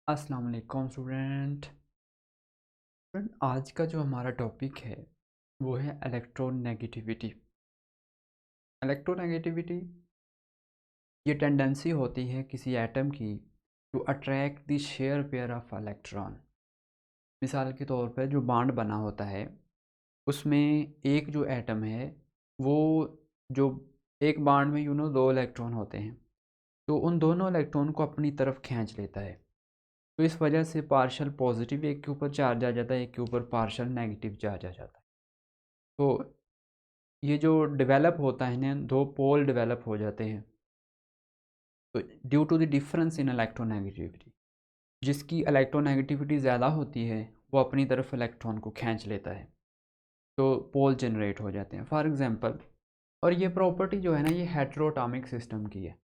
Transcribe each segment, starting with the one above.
अस्सलाम वालेकुम स्टूडेंट। आज का जो हमारा टॉपिक है वो है इलेक्ट्रोनेगेटिविटी। इलेक्ट्रोनेगेटिविटी ये टेंडेंसी होती है किसी एटम की to attract the share pair of electron. मिसाल के तौर पर जो बॉन्ड बना होता है उसमें एक जो एटम है वो जो एक बॉन्ड में दो इलेक्ट्रॉन होते हैं, तो उन दोनों इलेक्ट्रॉन को अपनी तरफ खींच लेता है। तो इस वजह से पार्शल पॉजिटिव एक के ऊपर चार्ज आ जाता है, एक के ऊपर पार्शल नेगेटिव चार्ज आ जाता है। तो ये जो डेवलप होता है ना, दो पोल डेवलप हो जाते हैं, तो due to the difference in electronegativity, जिसकी इलेक्ट्रोनेगेटिविटी ज़्यादा होती है वो अपनी तरफ इलेक्ट्रॉन को खींच लेता है, तो पोल जनरेट हो जाते हैं फॉर एग्जांपल। और ये प्रॉपर्टी जो है ना, ये हेटेरोटॉमिक सिस्टम की है।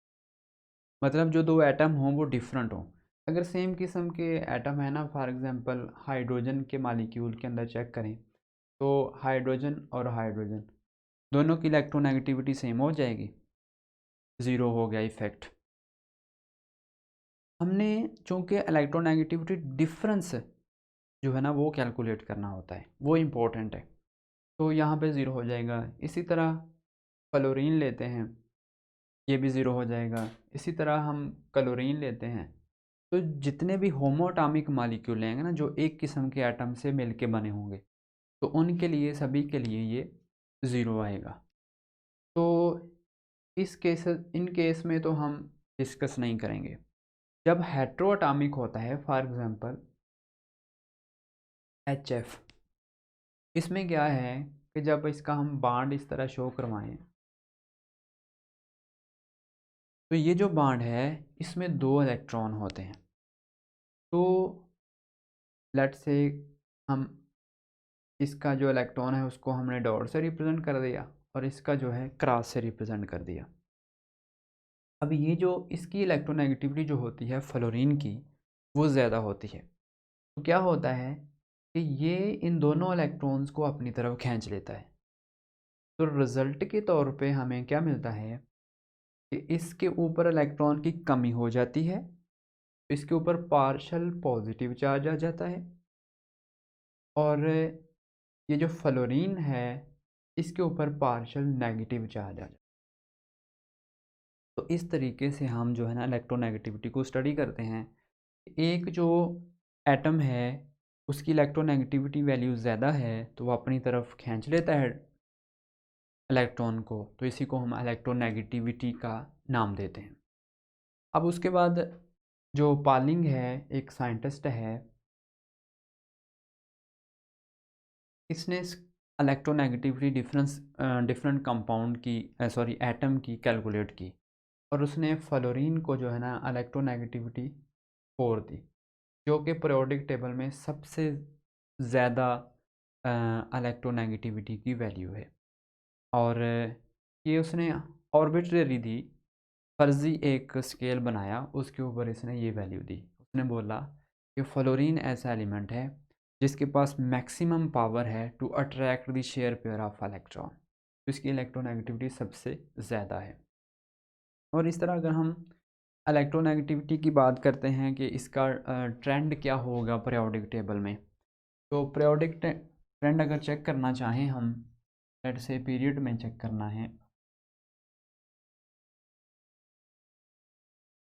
मतलब जो दो एटम हों वो डिफरेंट हों। अगर सेम किस्म के एटम है ना, फॉर एग्जांपल हाइड्रोजन के मालिक्यूल के अंदर चेक करें, तो हाइड्रोजन और हाइड्रोजन दोनों की इलेक्ट्रोनेगेटिविटी सेम हो जाएगी, ज़ीरो हो गया इफेक्ट। हमने चूँकि इलेक्ट्रोनेगेटिविटी डिफरेंस जो है ना वो कैलकुलेट करना होता है, वो इम्पोर्टेंट है, तो यहाँ पे ज़ीरो हो जाएगा। इसी तरह क्लोरीन लेते हैं, ये भी ज़ीरो हो जाएगा। इसी तरह हम क्लोरीन लेते हैं, तो जितने भी होमोटॉमिक मालिक्यूल लेंगे ना, जो एक किस्म के एटम से मिल के बने होंगे, तो उनके लिए सभी के लिए ये ज़ीरो आएगा। तो इन केस में तो हम डिस्कस नहीं करेंगे। जब हेट्रोएटॉमिक होता है, फॉर एग्जांपल HF, इसमें क्या है कि जब इसका हम बॉन्ड इस तरह शो करवाएं, तो ये जो बॉन्ड है इसमें दो इलेक्ट्रॉन होते हैं। तो लेट से हम इसका जो इलेक्ट्रॉन है उसको हमने डॉट से रिप्रेजेंट कर दिया और इसका जो है क्रॉस से रिप्रेजेंट कर दिया। अब ये जो इसकी इलेक्ट्रोनेगेटिविटी जो होती है फ्लोरीन की, वो ज़्यादा होती है। तो क्या होता है कि ये इन दोनों इलेक्ट्रॉन्स को अपनी तरफ खींच लेता है। तो रिज़ल्ट के तौर पे हमें क्या मिलता है कि इसके ऊपर इलेक्ट्रॉन की कमी हो जाती है, इसके ऊपर पार्शल पॉजिटिव चार्ज आ जाता है, और ये जो फ्लोरीन है इसके ऊपर पार्शल नेगेटिव चार्ज आ जाता है। तो इस तरीके से हम जो है ना इलेक्ट्रोनेगेटिविटी को स्टडी करते हैं। एक जो एटम है उसकी इलेक्ट्रोनेगेटिविटी वैल्यू ज़्यादा है, तो वो अपनी तरफ खींच लेता है इलेक्ट्रॉन को, तो इसी को हम इलेक्ट्रोनेगेटिविटी का नाम देते हैं। अब उसके बाद जो पालिंग है, एक साइंटिस्ट है, इसने इलेक्ट्रोनेगेटिविटी डिफरेंट कंपाउंड की सॉरी एटम की कैलकुलेट की, और उसने फ्लोरीन को जो है ना इलेक्ट्रोनेगेटिविटी 4 दी, जो कि पीरियोडिक टेबल में सबसे ज़्यादा इलेक्ट्रोनेगेटिविटी की वैल्यू है। और ये उसने ऑर्बिट्रेरी दी, फर्जी एक स्केल बनाया, उसके ऊपर इसने ये वैल्यू दी। उसने बोला कि फ्लोरीन ऐसा एलिमेंट है जिसके पास मैक्सिमम पावर है to attract the share pair of electron, तो इसकी इलेक्ट्रोनेगेटिविटी सबसे ज़्यादा है। और इस तरह अगर हम इलेक्ट्रोनेगेटिविटी की बात करते हैं कि इसका ट्रेंड क्या होगा पीरियोडिक टेबल में, तो पीरियोडिक ट्रेंड अगर चेक करना चाहें हम, लेट से पीरियड में चेक करना है,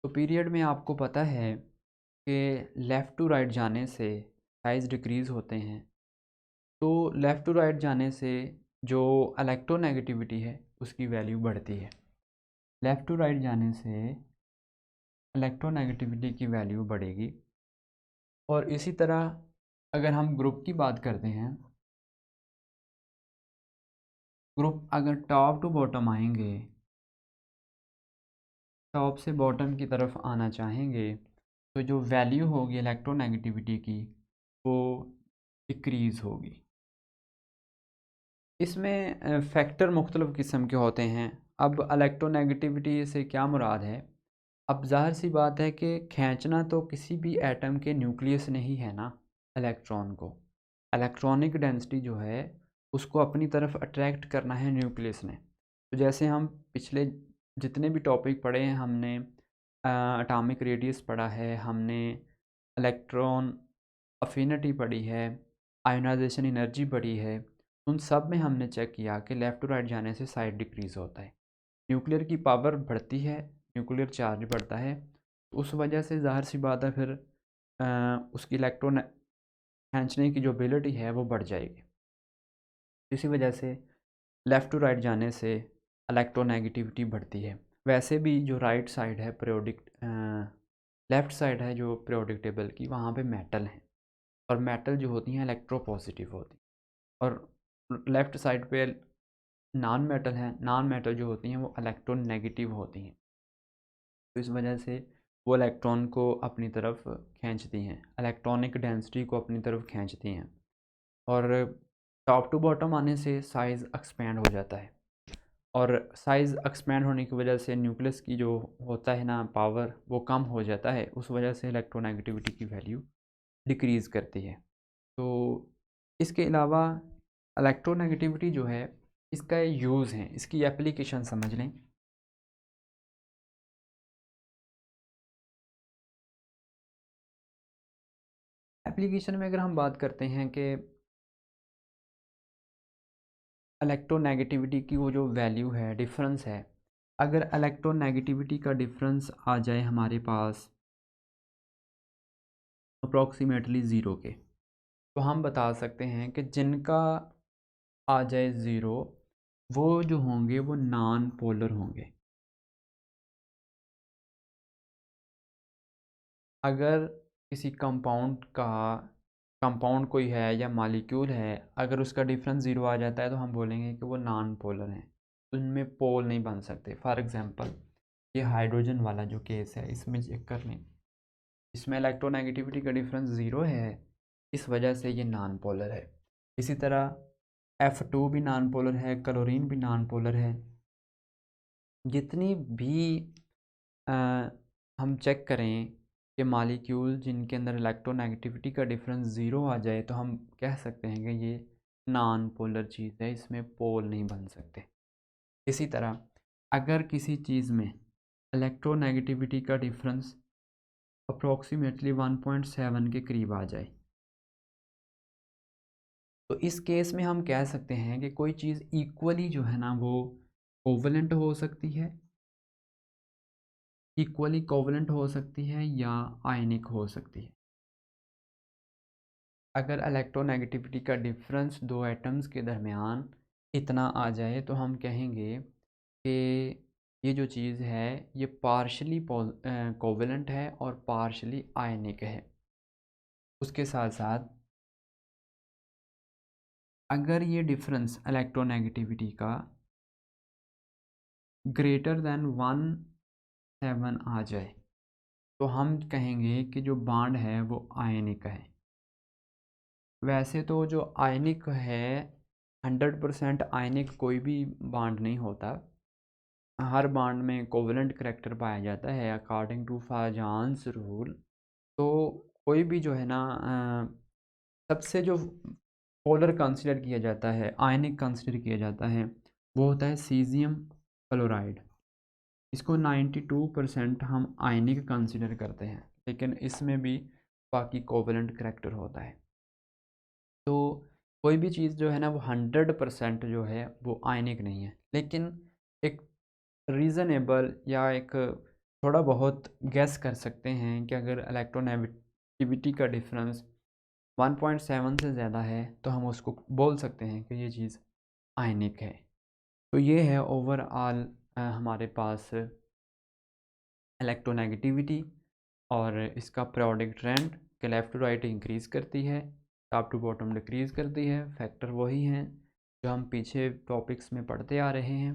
तो पीरियड में आपको पता है कि लेफ़्ट टू राइट जाने से साइज़ डिक्रीज़ होते हैं। तो लेफ़्ट टू राइट जाने से जो इलेक्ट्रोनेगेटिविटी है उसकी वैल्यू बढ़ती है। लेफ़्ट टू राइट जाने से इलेक्ट्रोनेगेटिविटी की वैल्यू बढ़ेगी। और इसी तरह अगर हम ग्रुप की बात करते हैं, ग्रुप अगर टॉप टू बॉटम आएंगे, टॉप से बॉटम की तरफ आना चाहेंगे, तो जो वैल्यू होगी इलेक्ट्रोनेगेटिविटी की वो डिक्रीज़ होगी। इसमें फैक्टर मुख्तलिफ़ किस्म के होते हैं। अब इलेक्ट्रोनेगेटिविटी से क्या मुराद है? अब ज़ाहिर सी बात है कि खींचना तो किसी भी एटम के न्यूक्लियस ने ही है ना इलेक्ट्रॉन को। इलेक्ट्रॉनिक डेंसिटी जो है उसको अपनी तरफ अट्रैक्ट करना है न्यूक्लियस ने। तो जैसे हम पिछले जितने भी टॉपिक पढ़े हैं, हमने एटॉमिक रेडियस पढ़ा है, हमने इलेक्ट्रॉन अफिनिटी पढ़ी है, आयोनाइजेशन एनर्जी पढ़ी है, उन सब में हमने चेक किया कि लेफ़्ट टू राइट जाने से साइज डिक्रीज़ होता है। न्यूक्लियर की पावर बढ़ती है, न्यूक्लियर चार्ज बढ़ता है, तो उस वजह से ज़ाहिर सी बात है फिर उसकी इलेक्ट्रॉन खींचने की जो एबिलिटी है वो बढ़ जाएगी। इसी वजह से लेफ़्ट टू राइट जाने से इलेक्ट्रोनेगेटिविटी बढ़ती है। वैसे भी जो राइट साइड है पीरियोडिक लेफ़्ट साइड है जो पीरियोडिक टेबल की, वहाँ पे मेटल हैं और मेटल जो होती हैं इलेक्ट्रोपॉजिटिव होती हैं, और लेफ़्ट साइड पे नॉन मेटल हैं, नॉन मेटल जो होती हैं वो इलेक्ट्रोनेगेटिव होती हैं। तो इस वजह से वो इलेक्ट्रॉन को अपनी तरफ खींचती हैं, इलेक्ट्रॉनिक डेंसिटी को अपनी तरफ खींचती हैं, और टॉप टू बॉटम आने से साइज़ एक्सपेंड हो जाता है, और साइज़ एक्सपेंड होने की वजह से न्यूक्लियस की जो होता है ना पावर, वो कम हो जाता है, उस वजह से इलेक्ट्रोनेगेटिविटी की वैल्यू डिक्रीज़ करती है। तो इसके अलावा इलेक्ट्रोनेगेटिविटी जो है, इसका यूज़ है, इसकी एप्लीकेशन समझ लें। एप्लीकेशन में अगर हम बात करते हैं कि इलेक्ट्रोनेगेटिविटी की वो जो वैल्यू है, डिफरेंस है, अगर इलेक्ट्रोनेगेटिविटी का डिफरेंस आ जाए हमारे पास अप्रॉक्सीमेटली ज़ीरो के, तो हम बता सकते हैं कि जिनका आ जाए ज़ीरो, वो जो होंगे वो नॉन पोलर होंगे। अगर किसी कंपाउंड कोई है या मॉलिक्यूल है, अगर उसका डिफरेंस ज़ीरो आ जाता है तो हम बोलेंगे कि वो नॉन पोलर हैं, उनमें पोल नहीं बन सकते। फॉर एग्ज़ाम्पल ये हाइड्रोजन वाला जो केस है, इसमें चेक कर लें, इसमें इलेक्ट्रोनेगेटिविटी का डिफरेंस ज़ीरो है, इस वजह से ये नॉन पोलर है। इसी तरह F2 भी नॉन पोलर है, क्लोरीन भी नॉन पोलर है। जितनी भी अ, हम चेक करें कि मॉलिक्यूल जिनके अंदर इलेक्ट्रोनेगेटिविटी का डिफरेंस ज़ीरो आ जाए, तो हम कह सकते हैं कि ये नॉन पोलर चीज़ है, इसमें पोल नहीं बन सकते। इसी तरह अगर किसी चीज़ में इलेक्ट्रोनेगेटिविटी का डिफरेंस अप्रॉक्सीमेटली 1.7 के करीब आ जाए, तो इस केस में हम कह सकते हैं कि कोई चीज़ इक्वली जो है ना वो कोवलेंट हो सकती है, इक्वली कोवलेंट हो सकती है या आयनिक हो सकती है। अगर इलेक्ट्रोनेगेटिविटी का डिफरेंस दो एटम्स के दरमियान इतना आ जाए, तो हम कहेंगे कि ये जो चीज़ है ये पार्शली कोवलेंट है और पार्शली आयनिक है। उसके साथ साथ अगर ये डिफरेंस इलेक्ट्रोनेगेटिविटी का ग्रेटर दैन 1.7 आ जाए, तो हम कहेंगे कि जो बॉन्ड है वो आयनिक है। वैसे तो जो आयनिक है, 100% आयनिक कोई भी बॉन्ड नहीं होता, हर बॉन्ड में कोवेलेंट करैक्टर पाया जाता है अकॉर्डिंग टू फाजान्स रूल। तो कोई भी जो है ना सबसे जो पोलर कंसिडर किया जाता है, आयनिक कंसिडर किया जाता है, वो होता है सीज़ियम क्लोराइड। इसको 92% हम आयनिक कंसिडर करते हैं, लेकिन इसमें भी बाकी कोवेलेंट करैक्टर होता है। तो कोई भी चीज़ जो है ना वो 100% जो है वो आयनिक नहीं है, लेकिन एक रीज़नेबल या एक थोड़ा बहुत गैस कर सकते हैं कि अगर इलेक्ट्रोनेगेटिविटी का डिफरेंस 1.7 से ज़्यादा है, तो हम उसको बोल सकते हैं कि ये चीज़ आयनिक है। तो ये है ओवरऑल हमारे पास इलेक्ट्रोनेगेटिविटी और इसका पीरियोडिक ट्रेंड कि लेफ़्ट टू राइट इंक्रीज़ करती है, टॉप टू बॉटम डिक्रीज़ करती है। फैक्टर वही हैं जो हम पीछे टॉपिक्स में पढ़ते आ रहे हैं,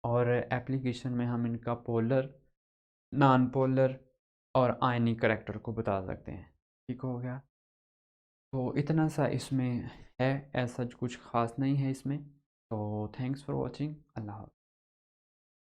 और एप्लीकेशन में हम इनका पोलर, नॉन पोलर और आयनिक करैक्टर को बता सकते हैं। ठीक हो गया? तो इतना सा इसमें है, ऐसा कुछ ख़ास नहीं है इसमें। तो थैंक्स फॉर वॉचिंग। अल्लाह हाफ़िज़।